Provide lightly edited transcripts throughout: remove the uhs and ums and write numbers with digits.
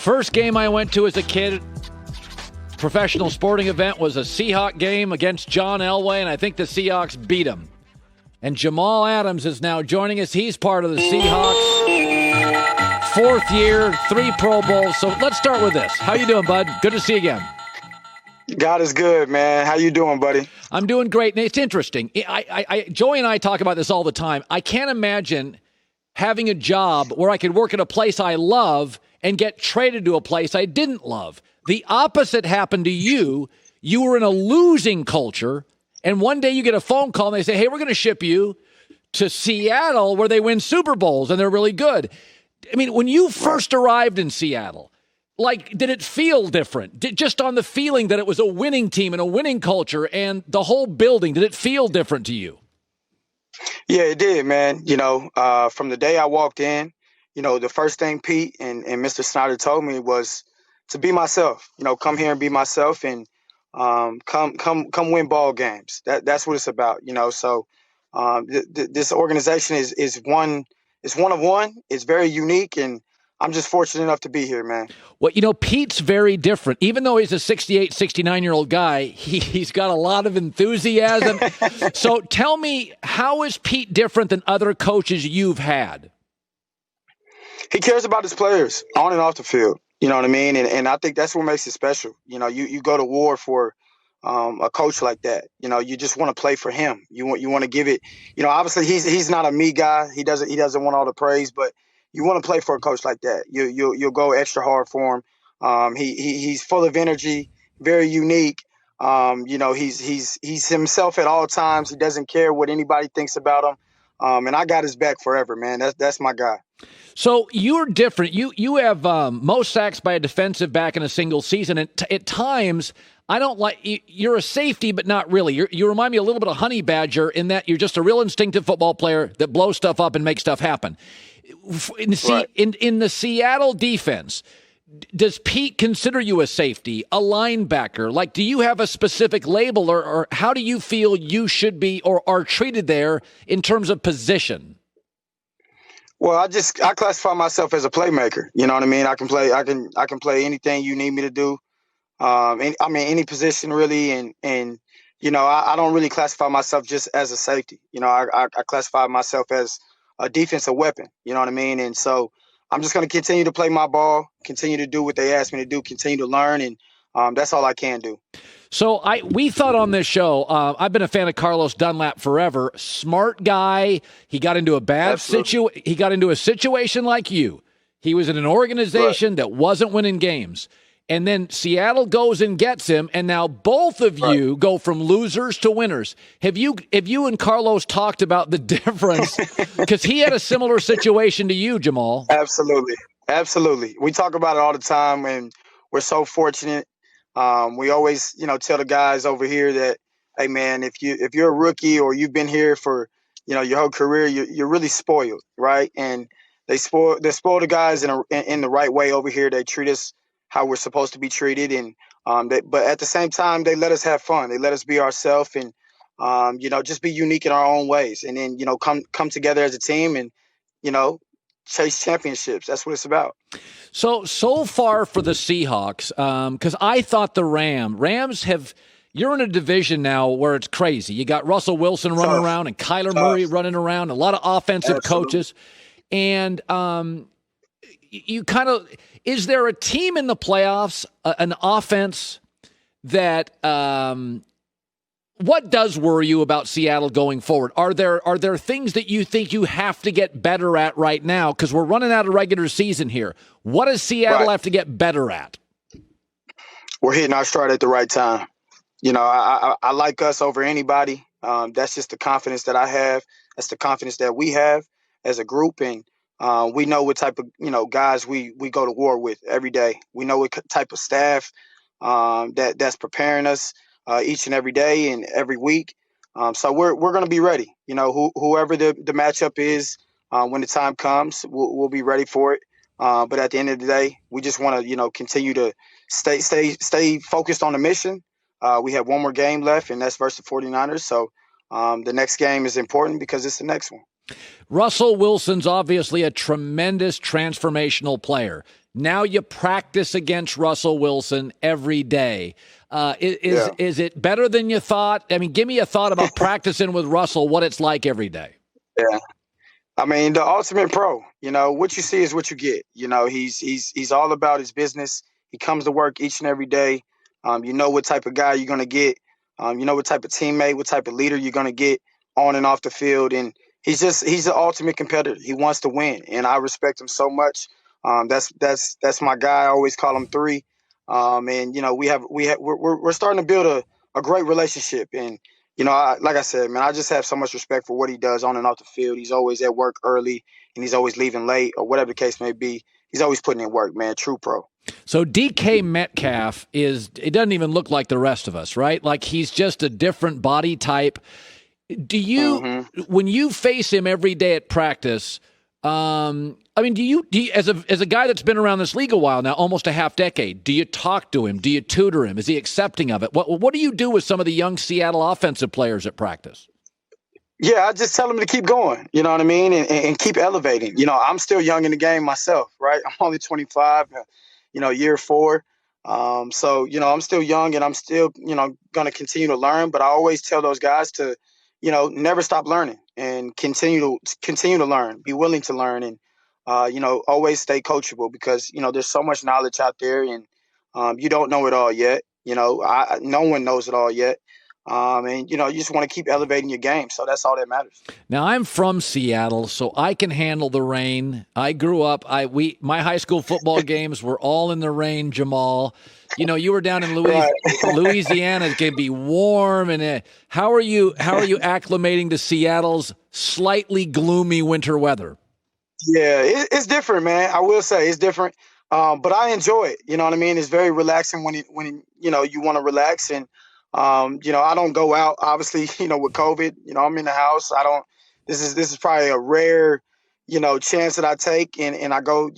First game I went to as a kid, professional sporting event, was a Seahawks game against John Elway, and I think the Seahawks beat him. And Jamal Adams is now joining us. He's part of the Seahawks. Fourth year, 3 Pro Bowls. So let's start with this. How you doing, bud? Good to see you again. God is good, man. How you doing, buddy? I'm doing great. And it's interesting. Joey and I talk about this all the time. I can't imagine having a job where I could work at a place I love and get traded to a place I didn't love. The opposite happened to you. You were in a losing culture, and one day you get a phone call and they say, hey, we're going to ship you to Seattle where they win Super Bowls and they're really good. I mean, when you first arrived in Seattle, did it feel different? Just on the feeling that it was a winning team and a winning culture and the whole building, did it feel different to you? Yeah, it did, man. From the day I walked in, the first thing Pete and Mr. Snyder told me was to be myself. Come here and be myself, and come win ball games. That's what it's about. So this organization is one. It's one of one. It's very unique, and I'm just fortunate enough to be here, man. Well, Pete's very different. Even though he's a 68, 69-year-old guy, he's got a lot of enthusiasm. So tell me, how is Pete different than other coaches you've had? He cares about his players on and off the field. You know what I mean? And I think that's what makes it special. You go to war for a coach like that. You just want to play for him. You want to give it. Obviously he's not a me guy. He doesn't want all the praise, but you want to play for a coach like that. You'll go extra hard for him. He's full of energy, very unique. He's himself at all times. He doesn't care what anybody thinks about him. And I got his back forever, man. That's my guy. So you're different. You have most sacks by a defensive back in a single season. And at times, I don't like you're a safety, but not really. You remind me a little bit of Honey Badger in that you're just a real instinctive football player that blows stuff up and makes stuff happen. In the Seattle defense, does Pete consider you a safety, a linebacker? Do you have a specific label, or how do you feel you should be or are treated there in terms of position? Well, I classify myself as a playmaker. You know what I mean? I can play anything you need me to do. Any position really, and I don't really classify myself just as a safety. I classify myself as a defensive weapon. You know what I mean? And so I'm just going to continue to play my ball, continue to do what they ask me to do, continue to learn, and that's all I can do. So we thought on this show, I've been a fan of Carlos Dunlap forever. Smart guy. He got into a bad situation. He got into a situation like you. He was in an organization that wasn't winning games. And then Seattle goes and gets him, and now both of you go from losers to winners. Have you and Carlos talked about the difference? Because he had a similar situation to you, Jamal. Absolutely. We talk about it all the time, and we're so fortunate. We always, tell the guys over here that, hey, man, if you're a rookie or you've been here for, your whole career, you're really spoiled, right? And they spoil the guys in the right way over here. They treat us how we're supposed to be treated, and but at the same time, they let us have fun. They let us be ourselves, and just be unique in our own ways, and then come together as a team, and chase championships. That's what it's about. So far for the Seahawks, because I thought the Rams have. You're in a division now where it's crazy. You got Russell Wilson running around and Kyler Murray running around, a lot of offensive coaches, and you kind of. Is there a team in the playoffs, an offense that what does worry you about Seattle going forward? Are there things that you think you have to get better at right now? Because we're running out of regular season here. What does Seattle have to get better at? We're hitting our stride at the right time. I like us over anybody. That's just the confidence that I have. That's the confidence that we have as a group, and we know what type of guys we go to war with every day. We know what type of staff that's preparing us each and every day and every week. So we're going to be ready. Whoever the matchup is, when the time comes, we'll be ready for it. But at the end of the day, we just want to continue to stay focused on the mission. We have one more game left, and that's versus the 49ers. So the next game is important because it's the next one. Russell Wilson's obviously a tremendous transformational player. Now you practice against Russell Wilson every day. Is it better than you thought? I mean, give me a thought about practicing with Russell, what it's like every day. Yeah. I mean, the ultimate pro, what you see is what you get. He's all about his business. He comes to work each and every day. You know what type of guy you're going to get. You know what type of teammate, what type of leader you're going to get on and off the field. And he's the ultimate competitor. He wants to win, and I respect him so much. That's my guy. I always call him 3. And we're starting to build a great relationship. And like I said, man, I just have so much respect for what he does on and off the field. He's always at work early, and he's always leaving late, or whatever the case may be. He's always putting in work, man. True pro. So DK Metcalf it doesn't even look like the rest of us, right? Like he's just a different body type. Do you, when you face him every day at practice, do you as a guy that's been around this league a while now, almost a half decade, do you talk to him? Do you tutor him? Is he accepting of it? What do you do with some of the young Seattle offensive players at practice? Yeah, I just tell them to keep going, you know what I mean, and keep elevating. I'm still young in the game myself, right? I'm only 25, year 4. So, I'm still young, and I'm still, going to continue to learn. But I always tell those guys to, never stop learning and continue to learn, be willing to learn, and, always stay coachable, because, there's so much knowledge out there, and you don't know it all yet. No one knows it all yet. And you just want to keep elevating your game. So that's all that matters. Now, I'm from Seattle, so I can handle the rain. I grew up, my high school football games were all in the rain, Jamal. You were down in Louisiana. It can be warm. And how are you acclimating to Seattle's slightly gloomy winter weather? Yeah, it's different, man. I will say it's different. But I enjoy it. You know what I mean? It's very relaxing when you want to relax. And I don't go out, obviously, with COVID, I'm in the house. This is probably a rare, chance that I take, and I go,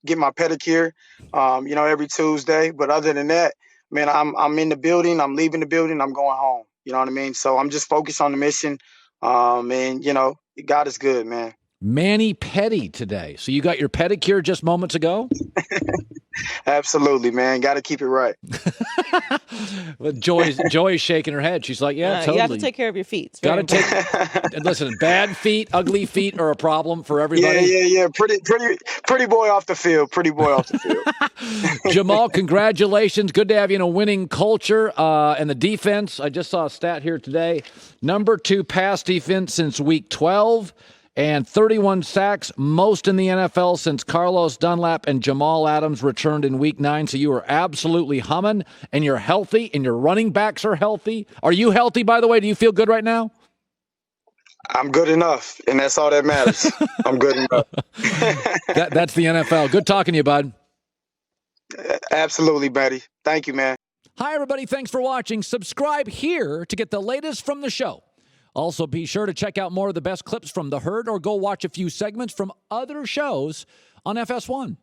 get my pedicure, every Tuesday. But other than that, man, I'm in the building, I'm leaving the building, I'm going home. You know what I mean? So I'm just focused on the mission. And God is good, man. Manny Petty today. So you got your pedicure just moments ago? Absolutely, man. Got to keep it right. Well, Joy is shaking her head. She's like, yeah, totally. You have to take care of your feet. Got to listen, bad feet, ugly feet are a problem for everybody. Yeah. Pretty boy off the field. Pretty boy off the field. Jamal, congratulations. Good to have you in a winning culture. And the defense, I just saw a stat here today. Number 2 pass defense since week 12. And 31 sacks, most in the NFL since Carlos Dunlap and Jamal Adams returned in week 9. So you are absolutely humming, and you're healthy, and your running backs are healthy. Are you healthy, by the way? Do you feel good right now? I'm good enough, and that's all that matters. I'm good enough. That's the NFL. Good talking to you, bud. Absolutely, buddy. Thank you, man. Hi, everybody. Thanks for watching. Subscribe here to get the latest from the show. Also, be sure to check out more of the best clips from The Herd, or go watch a few segments from other shows on FS1.